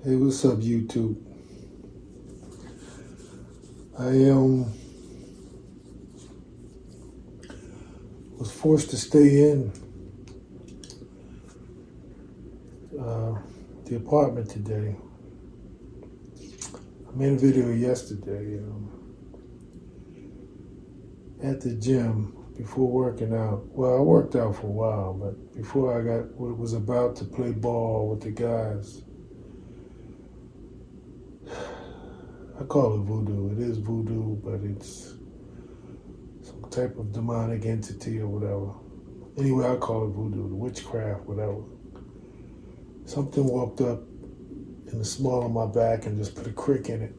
Hey, what's up, YouTube? I was forced to stay in the apartment today. I made a video yesterday at the gym before working out. Well, I worked out for a while, but before I was about to play ball with the guys. I call it voodoo. It is voodoo, but it's some type of demonic entity or whatever. Anyway, I call it voodoo, the witchcraft, whatever. Something walked up in the small of my back and just put a crick in it,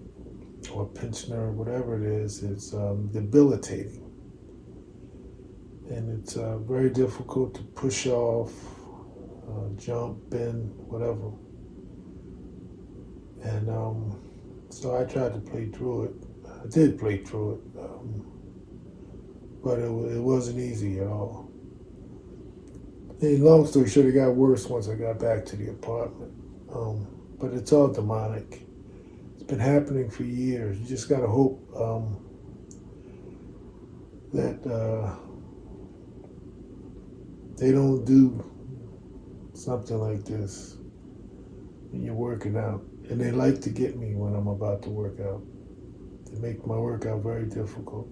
or a pinch nerve, whatever it is. It's debilitating. And it's very difficult to push off, jump, bend, whatever. And so I tried to play through it. I did play through it, but it wasn't easy at all. And long story short, it got worse once I got back to the apartment. But it's all demonic. It's been happening for years. You just gotta hope that they don't do something like this when you're working out. And they like to get me when I'm about to work out. They make my workout very difficult.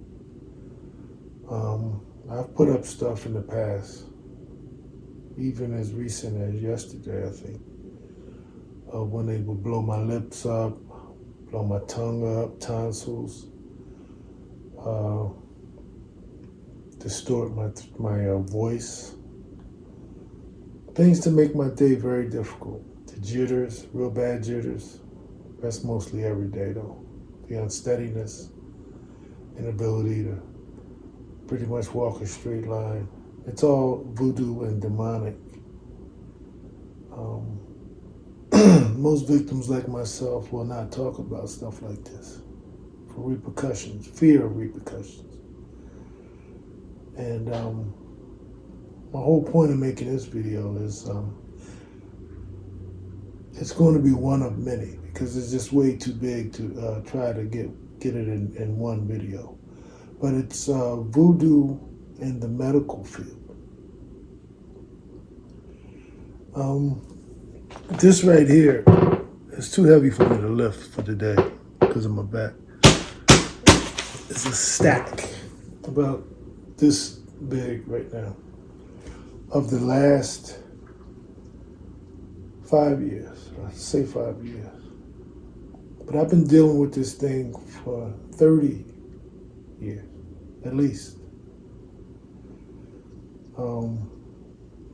I've put up stuff in the past, even as recent as yesterday, I think, when they would blow my lips up, blow my tongue up, tonsils, distort my voice. Things to make my day very difficult. The jitters, real bad jitters. That's mostly every day though. The unsteadiness, inability to pretty much walk a straight line. It's all voodoo and demonic. Most victims like myself will not talk about stuff like this for repercussions, fear of repercussions. And my whole point of making this video is it's going to be one of many because it's just way too big to try to get it in one video. But it's voodoo in the medical field. This right here is too heavy for me to lift for today because of my back. It's a stack about this big right now of the last 5 years. Let's say 5 years. But I've been dealing with this thing for 30 years, at least.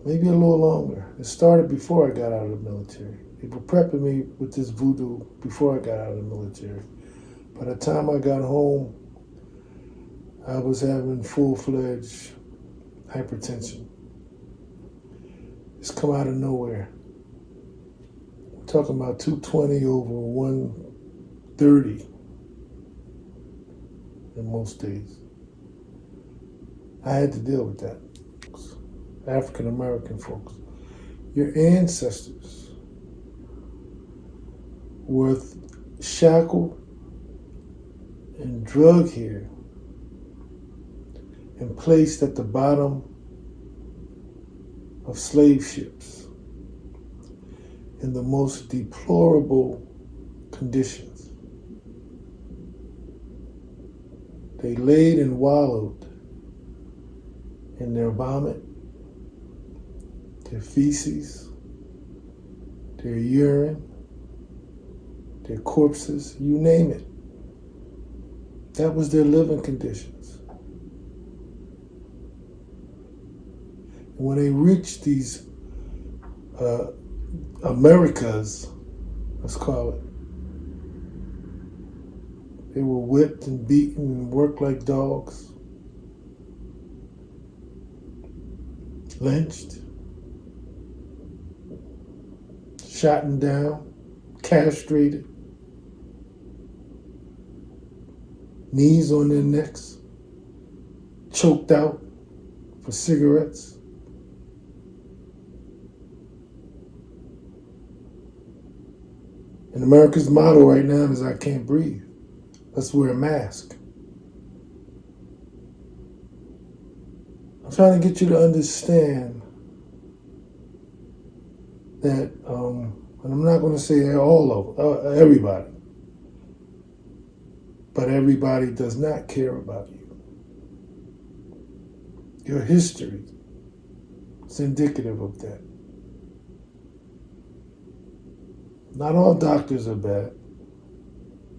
Maybe a little longer. It started before I got out of the military. They were prepping me with this voodoo before I got out of the military. By the time I got home, I was having full-fledged hypertension. It's come out of nowhere. We're talking about 220 over 130 in most days. I had to deal with that. African American folks, your ancestors were shackled and drugged here and placed at the bottom of slave ships in the most deplorable conditions. They laid and wallowed in their vomit, their feces, their urine, their corpses, you name it. That was their living conditions. And when they reached these Americas, let's call it, they were whipped and beaten and worked like dogs, lynched, shot down, castrated, knees on their necks, choked out for cigarettes. And America's motto right now is I can't breathe. Let's wear a mask. I'm trying to get you to understand that, and I'm not going to say all of everybody, but everybody does not care about you. Your history is indicative of that. Not all doctors are bad.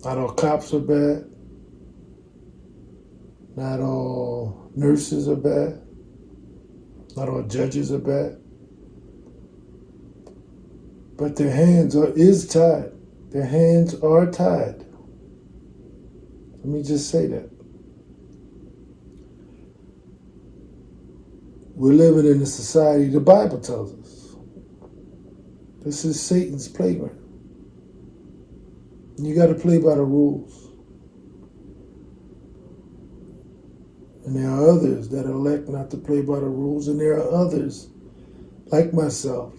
Not all cops are bad. Not all nurses are bad. Not all judges are bad. But their hands is tied. Their hands are tied. Let me just say that. We're living in a society, the Bible tells us. This is Satan's playground. You got to play by the rules. And there are others that elect not to play by the rules, and there are others, like myself,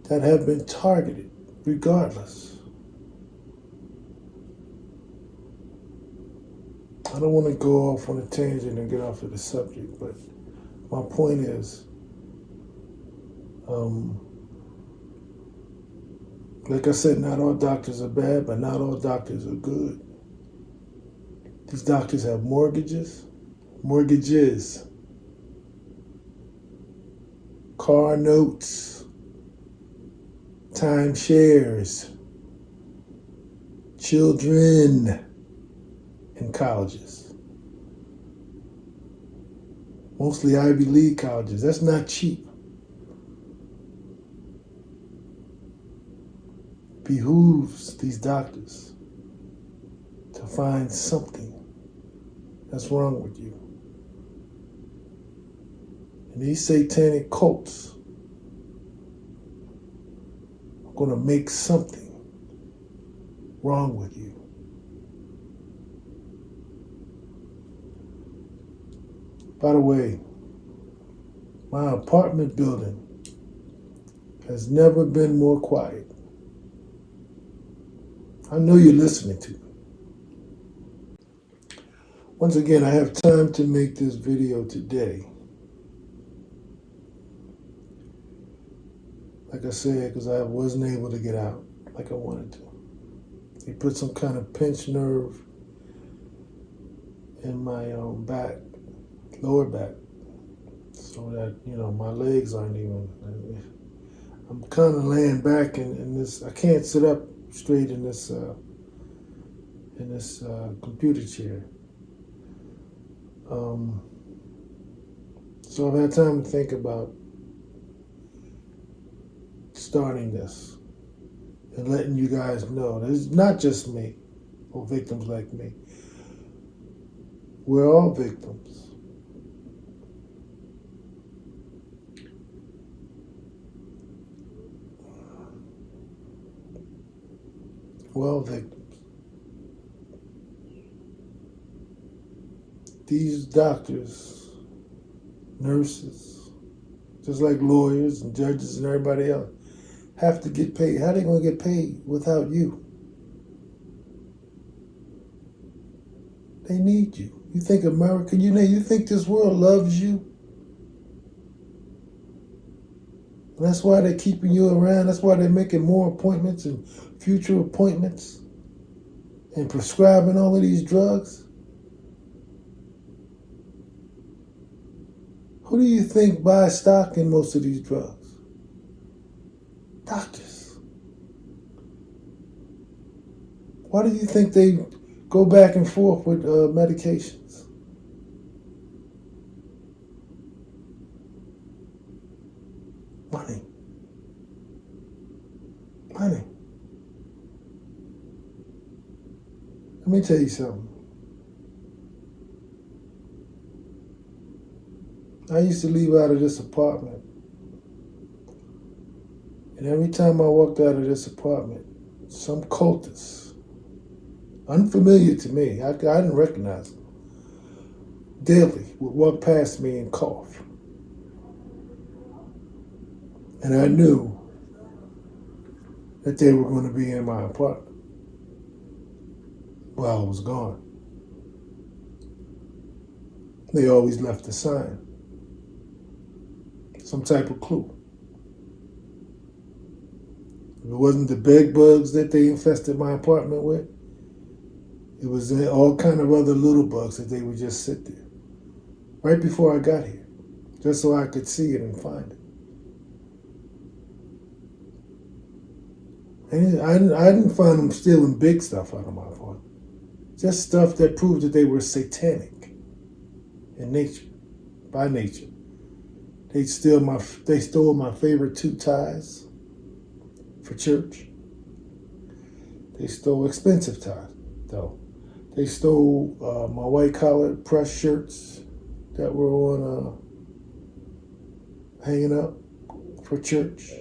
that have been targeted regardless. I don't want to go off on a tangent and get off of the subject, but my point is, like I said, not all doctors are bad, but not all doctors are good. These doctors have mortgages, car notes, timeshares, children in colleges. Mostly Ivy League colleges. That's not cheap. Behooves these doctors to find something that's wrong with you. And these satanic cults are going to make something wrong with you. By the way, my apartment building has never been more quiet. I know you're listening to me. Once again, I have time to make this video today. Like I said, because I wasn't able to get out like I wanted to. They put some kind of pinched nerve in my back, lower back, so that, my legs aren't even. I'm kind of laying back in this. I can't sit up straight in this computer chair. So I've had time to think about starting this and letting you guys know that it's not just me or victims like me. We're all victims. We're all victims. These doctors, nurses, just like lawyers and judges and everybody else, have to get paid. How are they going to get paid without you? They need you. You think America, you think this world loves you? And that's why they're keeping you around. That's why they're making more appointments and future appointments and prescribing all of these drugs. Who do you think buys stock in most of these drugs? Doctors. Why do you think they go back and forth with medications? Money. Money. Let me tell you something. I used to leave out of this apartment. And every time I walked out of this apartment, some cultist, unfamiliar to me, I didn't recognize him, daily would walk past me and cough. And I knew that they were going to be in my apartment while I was gone. They always left a sign, some type of clue. If it wasn't the bed bugs that they infested my apartment with, it was all kind of other little bugs that they would just sit there right before I got here, just so I could see it and find it. And I didn't find them stealing big stuff out of my apartment. Just stuff that proved that they were satanic in nature, by nature. They stole my favorite 2 ties for church. They stole expensive ties, though. They stole my white collar pressed shirts that were on hanging up for church.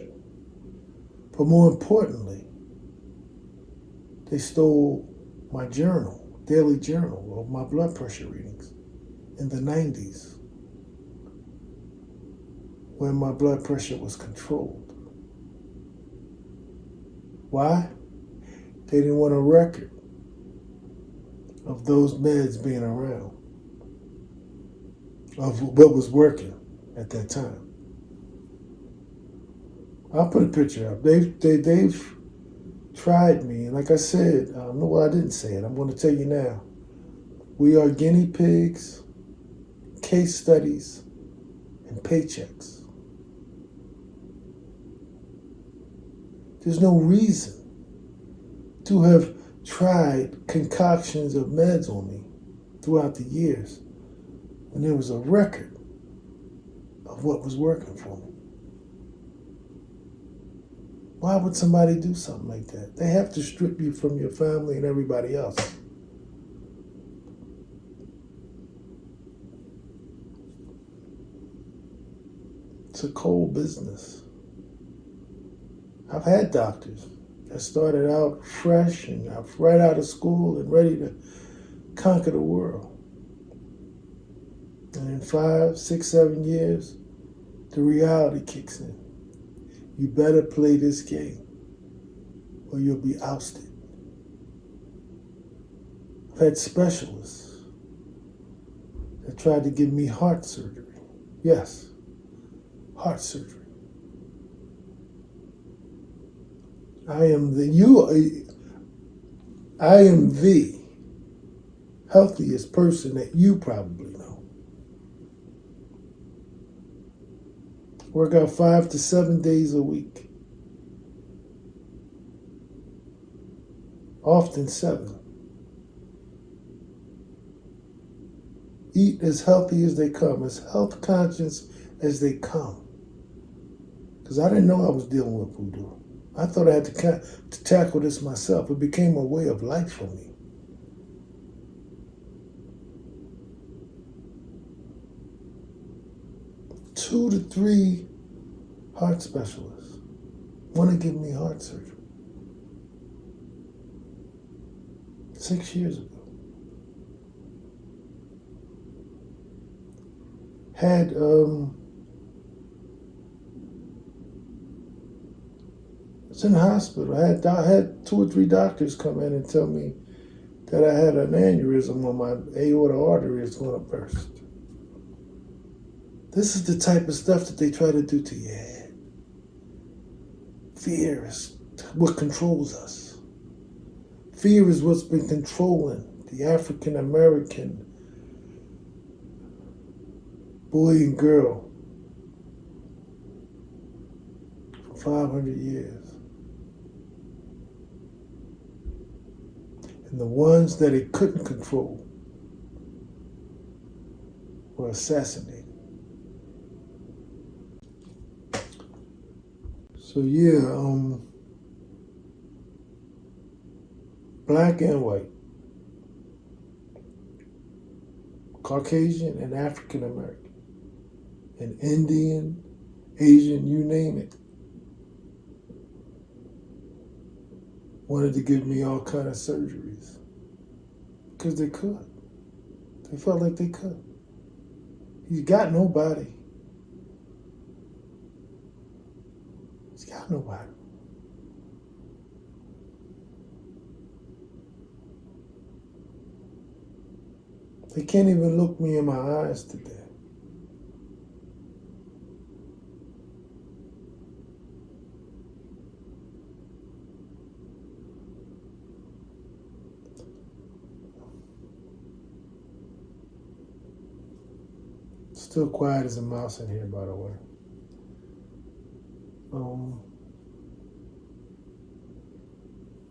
But more importantly, they stole my journal, daily journal of my blood pressure readings in the 90s when my blood pressure was controlled. Why? They didn't want a record of those meds being around, of what was working at that time. I'll put a picture up. They've tried me, and like I said, no, I didn't say it. I'm going to tell you now. We are guinea pigs, case studies, and paychecks. There's no reason to have tried concoctions of meds on me throughout the years when there was a record of what was working for me. Why would somebody do something like that? They have to strip you from your family and everybody else. It's a cold business. I've had doctors that started out fresh and right out of school and ready to conquer the world. And in 5, 6, 7 years, the reality kicks in. You better play this game or you'll be ousted. I've had specialists that tried to give me heart surgery. Yes, heart surgery. I am the healthiest person that you probably know. Work out 5 to 7 days a week. Often 7. Eat as healthy as they come, as health conscious as they come. Because I didn't know I was dealing with voodoo. I thought I had to tackle this myself. It became a way of life for me. Two to 3 heart specialists want to give me heart surgery. 6 years ago. Had was in the hospital. I had 2 or 3 doctors come in and tell me that I had an aneurysm on my aorta artery is going to burst. This is the type of stuff that they try to do to your head. Fear is what controls us. Fear is what's been controlling the African American boy and girl for 500 years. And the ones that it couldn't control were assassinated. So yeah, black and white, Caucasian and African American, and Indian, Asian, you name it, wanted to give me all kind of surgeries because they could. They felt like they could. He's got nobody. He's got nobody. They can't even look me in my eyes today. Still quiet as a mouse in here, by the way.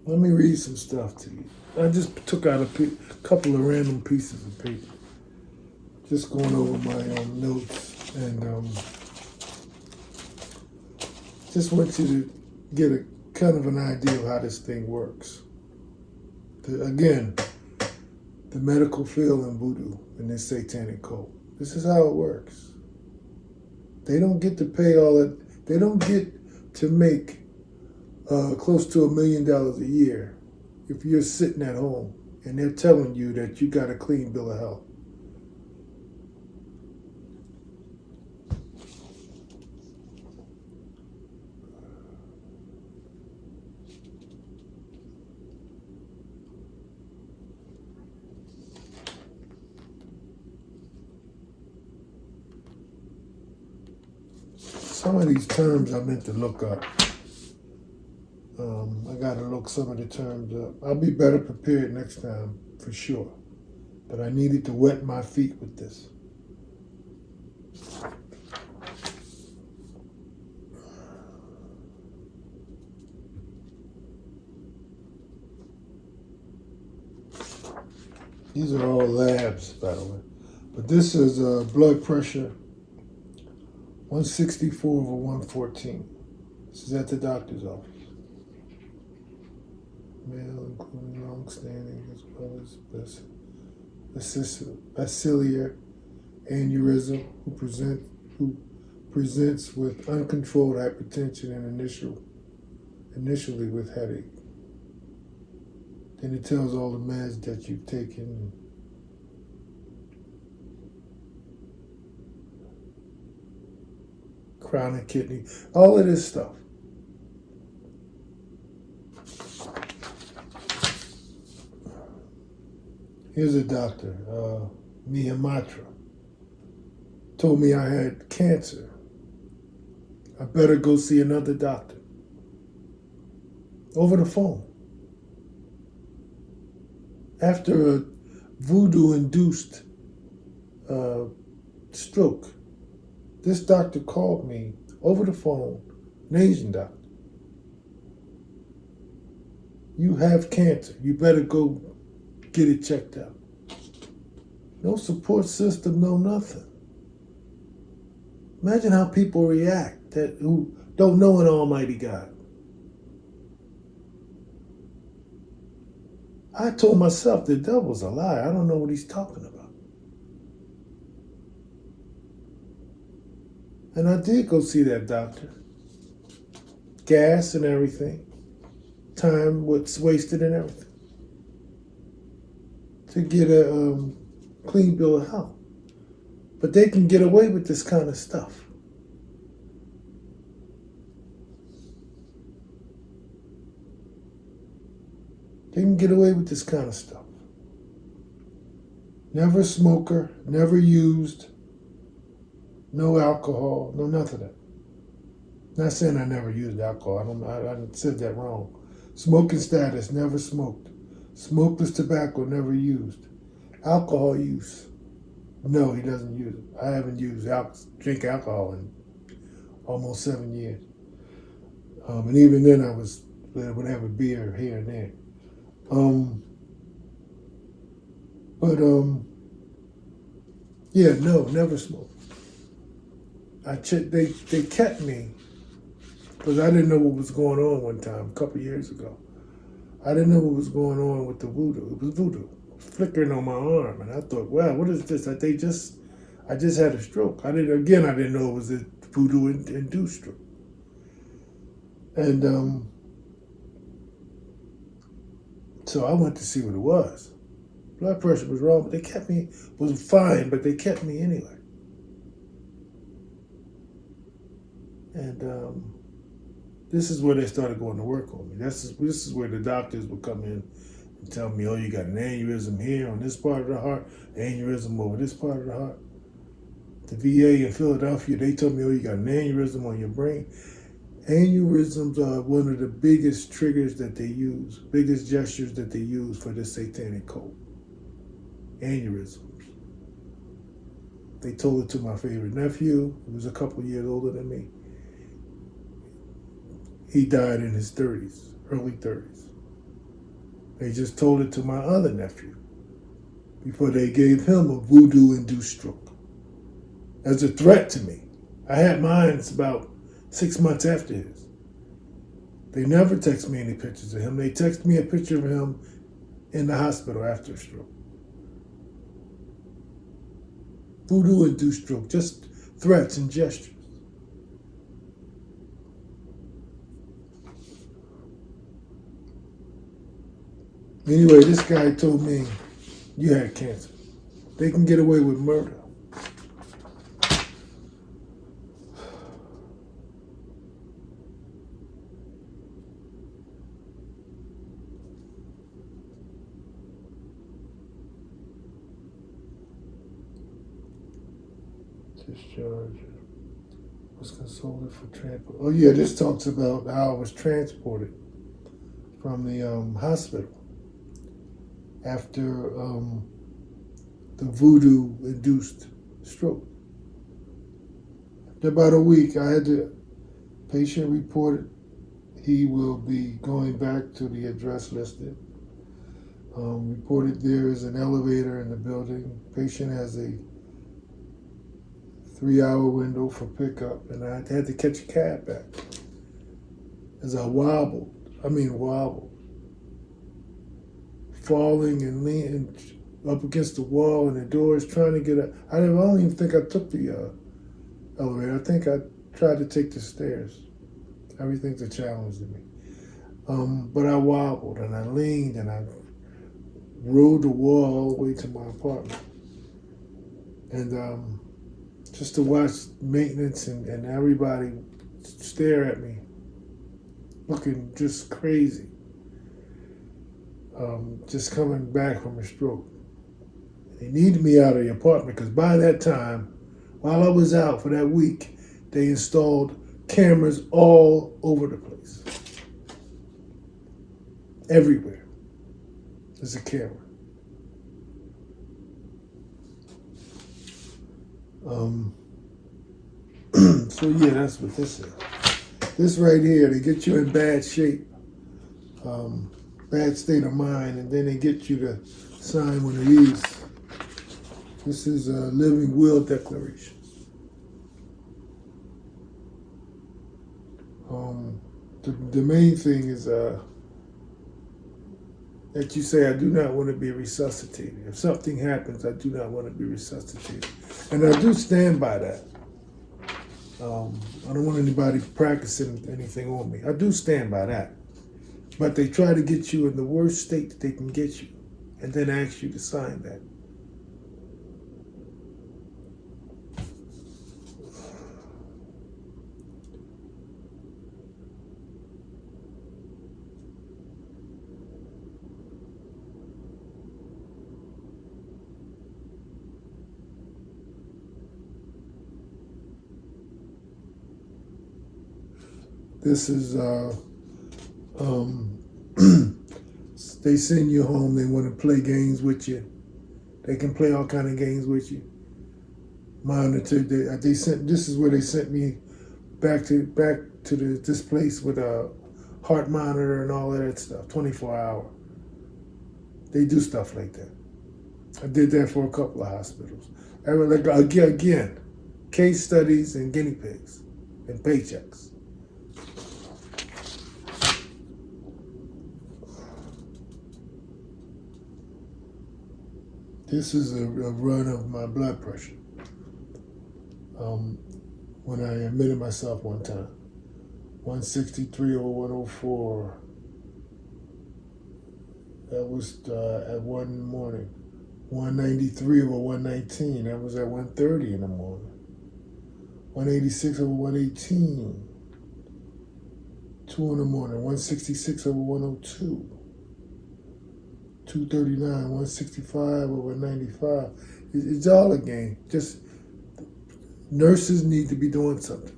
Let me read some stuff to you. I just took out a couple of random pieces of paper. Just going over my notes, and just want you to get a kind of an idea of how this thing works. Again, the medical field in voodoo and this satanic cult. This is how it works. They don't get to pay all that. They don't get to make close to $1 million a year if you're sitting at home and they're telling you that you got a clean bill of health. Some of these terms I meant to look up. I got to look some of the terms up. I'll be better prepared next time, for sure. But I needed to wet my feet with this. These are all labs, by the way. But this is blood pressure, 164/114. This is at the doctor's office. Male, including long-standing as well as bacillar aneurysm, who presents with uncontrolled hypertension and initially with headache. Then it tells all the meds that you've taken. Chronic kidney, all of this stuff. Here's a doctor, Miyamatra. Told me I had cancer. I better go see another doctor. Over the phone. After a voodoo-induced stroke, this doctor called me over the phone, an Asian doctor. You have cancer. You better go get it checked out. No support system, no nothing. Imagine how people react who don't know an almighty God. I told myself the devil's a lie. I don't know what he's talking about. And I did go see that doctor. Gas and everything. Time was wasted and everything. To get a clean bill of health. But they can get away with this kind of stuff. They can get away with this kind of stuff. Never a smoker, never used, no alcohol, no nothing of that. Not saying I never used alcohol. I said that wrong. Smoking status, never smoked. Smokeless tobacco, never used. Alcohol use, no, he doesn't use it. I haven't drink alcohol in almost 7 years. And even then I would have a beer here and there. Yeah, no, never smoked. They kept me because I didn't know what was going on one time, a couple years ago. I didn't know what was going on with the voodoo. It was voodoo flickering on my arm, and I thought, wow, what is this? I just had a stroke. I didn't know it was a voodoo-induced stroke. And so I went to see what it was. Blood pressure was wrong, but they kept me, was fine, but they kept me anyway. And this is where they started going to work on me. This is where the doctors would come in They tell me, oh, you got an aneurysm here on this part of the heart, aneurysm over this part of the heart. The VA in Philadelphia, they told me, oh, you got an aneurysm on your brain. Aneurysms are one of the biggest triggers that they use, biggest gestures that they use for the satanic cult. Aneurysms. They told it to my favorite nephew, who was a couple years older than me. He died in his 30s, early 30s. They just told it to my other nephew before they gave him a voodoo-induced stroke as a threat to me. I had mine about 6 months after his. They never text me any pictures of him. They text me a picture of him in the hospital after a stroke. Voodoo-induced stroke, just threats and gestures. Anyway, this guy told me, you had cancer. They can get away with murder. Discharge. Was consulted for transport. Oh yeah, this talks about how I was transported from the hospital after the voodoo-induced stroke. After about a week, I had the patient reported he will be going back to the address listed. Reported there is an elevator in the building. Patient has a 3-hour window for pickup, and I had to catch a cab back. As I wobbled, falling and leaning up against the wall and the doors, trying to get up. I don't even think I took the elevator. I think I tried to take the stairs. Everything's a challenge to me. But I wobbled and I leaned and I rode the wall all the way to my apartment. And just to watch maintenance and everybody stare at me, looking just crazy. Just coming back from a stroke. They needed me out of the apartment because by that time, while I was out for that week, they installed cameras all over the place. Everywhere there's a camera. So yeah, that's what this is. This right here, they get you in bad shape, bad state of mind, and then they get you to sign one of these. This is a living will declaration. The main thing is that you say, I do not want to be resuscitated. If something happens, I do not want to be resuscitated. And I do stand by that. I don't want anybody practicing anything on me. I do stand by that. But they try to get you in the worst state that they can get you and then ask you to sign that. This is, they send you home, they want to play games with you. They can play all kind of games with you. Monitor, this is where they sent me back to this place with a heart monitor and all of that stuff, 24 hour. They do stuff like that. I did that for a couple of hospitals. Again, case studies and guinea pigs and paychecks. This is a run of my blood pressure. When I admitted myself one time, 163 over 104. That was at 1 in the morning. 193 over 119. That was at 1:30 in the morning. 186 over 118. 2 in the morning. 166 over 102. 239, 165 over 95. It's all a game. Just nurses need to be doing something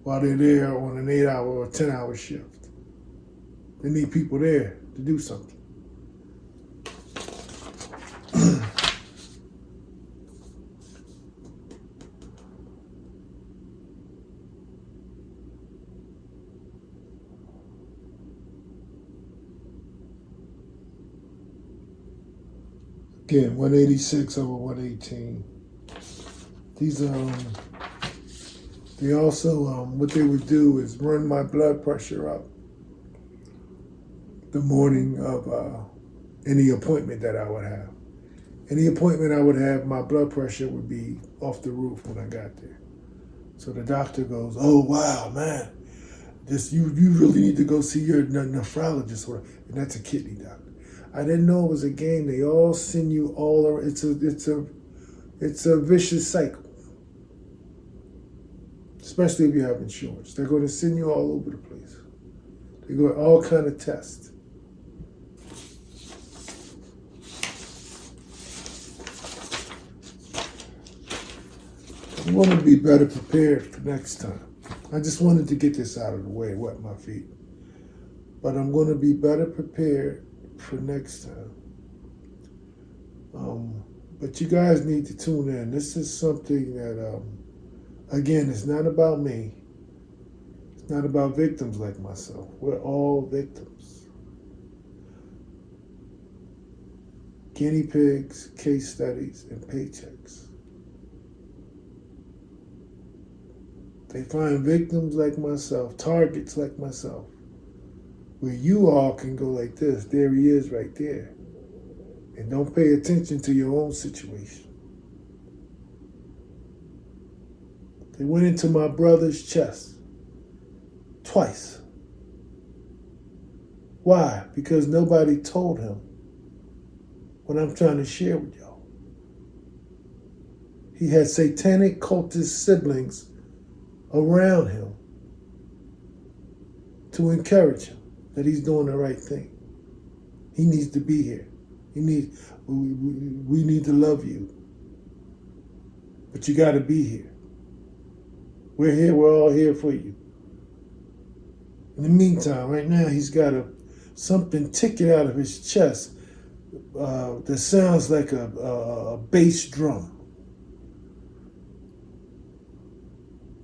while they're there on an 8-hour or 10-hour shift. They need people there to do something. Again, 186 over 118. These they also what they would do is run my blood pressure up the morning of any appointment that I would have. Any appointment I would have, my blood pressure would be off the roof when I got there. So the doctor goes, "Oh wow, man, you really need to go see your nephrologist," and that's a kidney doctor. I didn't know it was a game. They all send you all around. It's a vicious cycle. Especially if you have insurance. They're going to send you all over the place. They go all kind of tests. I want to be better prepared for next time. I just wanted to get this out of the way, wet my feet. But I'm going to be better prepared for next time. But you guys need to tune in. This is something that, again, it's not about me. It's not about victims like myself. We're all victims. Guinea pigs, case studies, and paychecks. They find victims like myself, targets like myself, where you all can go like this. There he is right there. And don't pay attention to your own situation. They went into my brother's chest twice. Why? Because nobody told him what I'm trying to share with y'all. He had satanic cultist siblings around him to encourage him that he's doing the right thing. He needs to be here. We need to love you. But you got to be here. We're here. We're all here for you. In the meantime, right now, he's got something ticking out of his chest that sounds like a bass drum.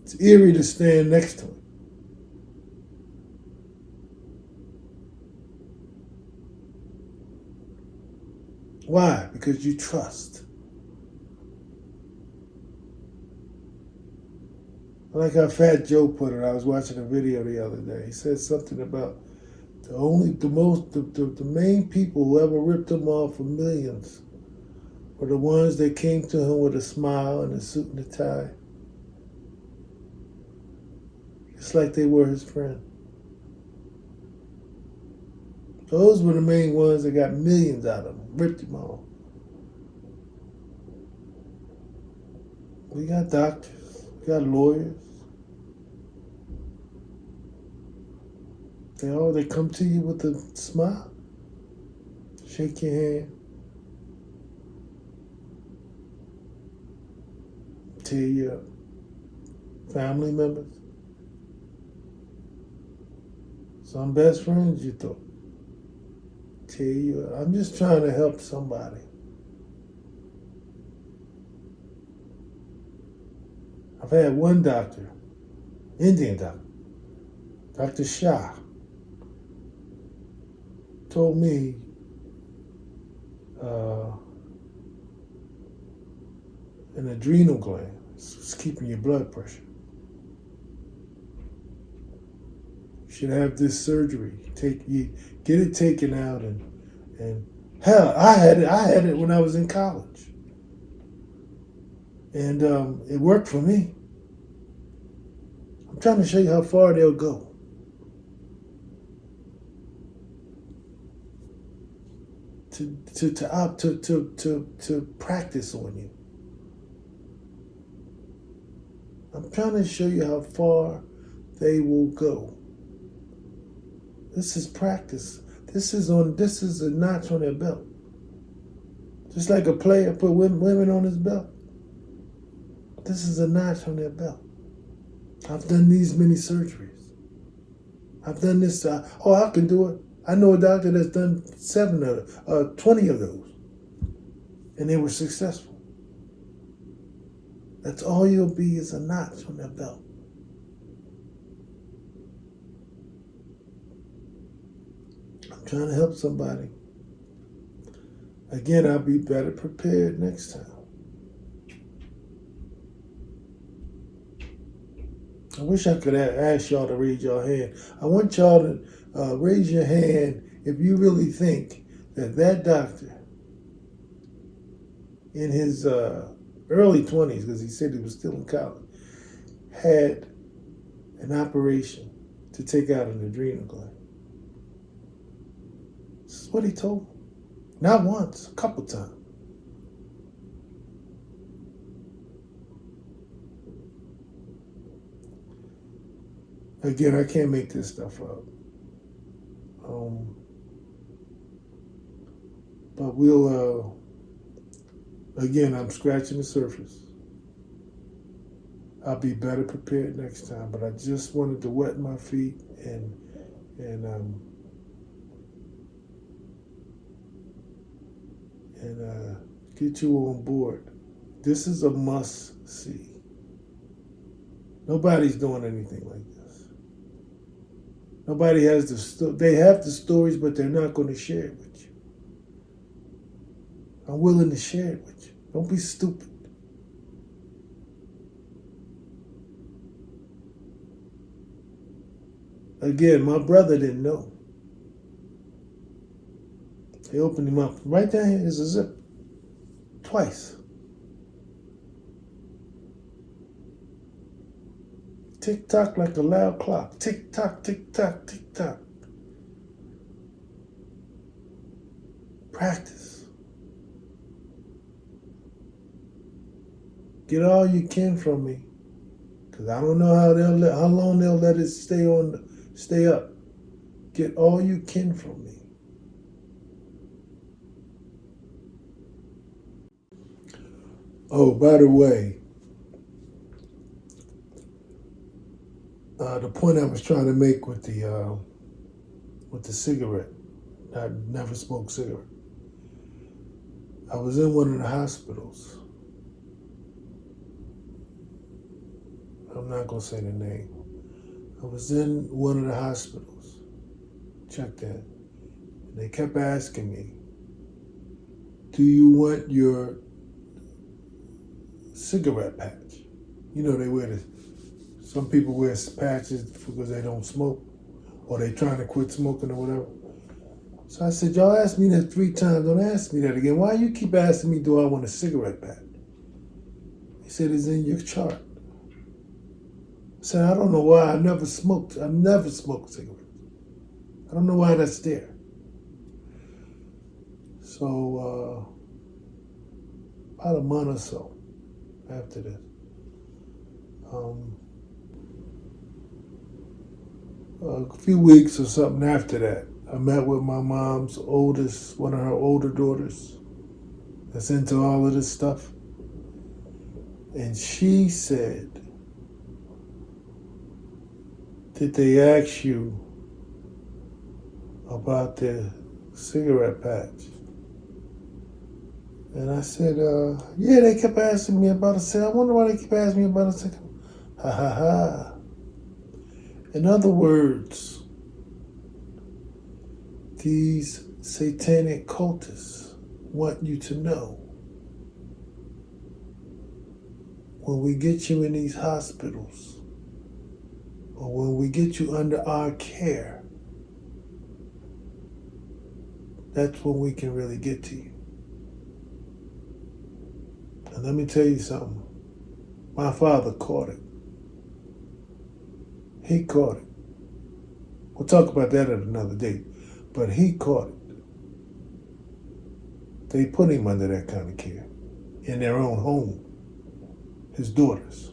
It's eerie to stand next to him. Why? Because you trust. Like how Fat Joe put it, I was watching a video the other day. He said something about the main people who ever ripped him off for millions were the ones that came to him with a smile and a suit and a tie. It's like they were his friend. Those were the main ones that got millions out of him, ripped him off. We got doctors, we got lawyers. They come to you with a smile, shake your hand, tell your family members, some best friends you thought. Tell you, I'm just trying to help somebody. I've had one doctor, Indian doctor, Dr. Shah, told me an adrenal gland is keeping your blood pressure. You should have this surgery. Get it taken out, and hell, I had it when I was in college, and it worked for me. I'm trying to show you how far they'll go. To practice on you. I'm trying to show you how far they will go. This is practice. This is a notch on their belt. Just like a player put women on his belt. This is a notch on their belt. I've done these many surgeries. I've done this. I can do it. I know a doctor that's done 20 of those, and they were successful. That's all you'll be, is a notch on their belt. I'm trying to help somebody. Again, I'll be better prepared next time. I wish I could ask y'all to raise your hand. I want y'all to raise your hand if you really think that doctor in his early 20s, because he said he was still in college, had an operation to take out an adrenal gland. This is what he told me. Not once, a couple times. Again, I can't make this stuff up. But we'll, again, I'm scratching the surface. I'll be better prepared next time, but I just wanted to wet my feet and get you on board. This is a must-see. Nobody's doing anything like this. Nobody has they have the stories, but they're not going to share it with you. I'm willing to share it with you. Don't be stupid. Again, my brother didn't know. They opened him up. Right there is a zip. Twice. Tick tock like a loud clock. Tick tock, tick tock, tick tock. Practice. Get all you can from me, because I don't know how long they'll let it stay up. Get all you can from me. Oh, by the way, the point I was trying to make with the cigarette, I never smoked cigarette. I was in one of the hospitals. I'm not going to say the name. I was in one of the hospitals. Checked in. And they kept asking me, do you want your cigarette patch? You know, some people wear patches because they don't smoke, or they trying to quit smoking or whatever. So I said, y'all asked me that 3 times. Don't ask me that again. Why you keep asking me, do I want a cigarette patch? He said, it's in your chart. I said, I don't know why. I've never smoked cigarettes. I don't know why that's there. So about a month or so after this, a few weeks or something after that, I met with my mom's one of her older daughters that's into all of this stuff. And she said, did they ask you about the cigarette patch? And I said, yeah, they kept asking me about it. I wonder why they keep asking me about it. Ha ha ha. In other words, these satanic cultists want you to know, when we get you in these hospitals, or when we get you under our care, that's when we can really get to you. And let me tell you something. My father caught it. He caught it. We'll talk about that at another date. But he caught it. They put him under that kind of care in their own home, his daughters.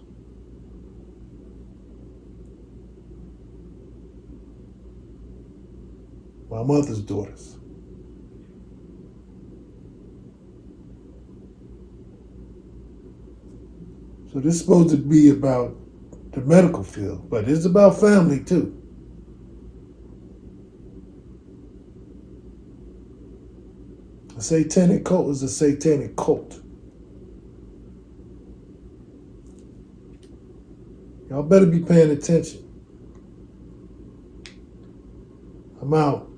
my mother's daughters. So this is supposed to be about the medical field, but it's about family too. A satanic cult is a satanic cult. Y'all better be paying attention. I'm out.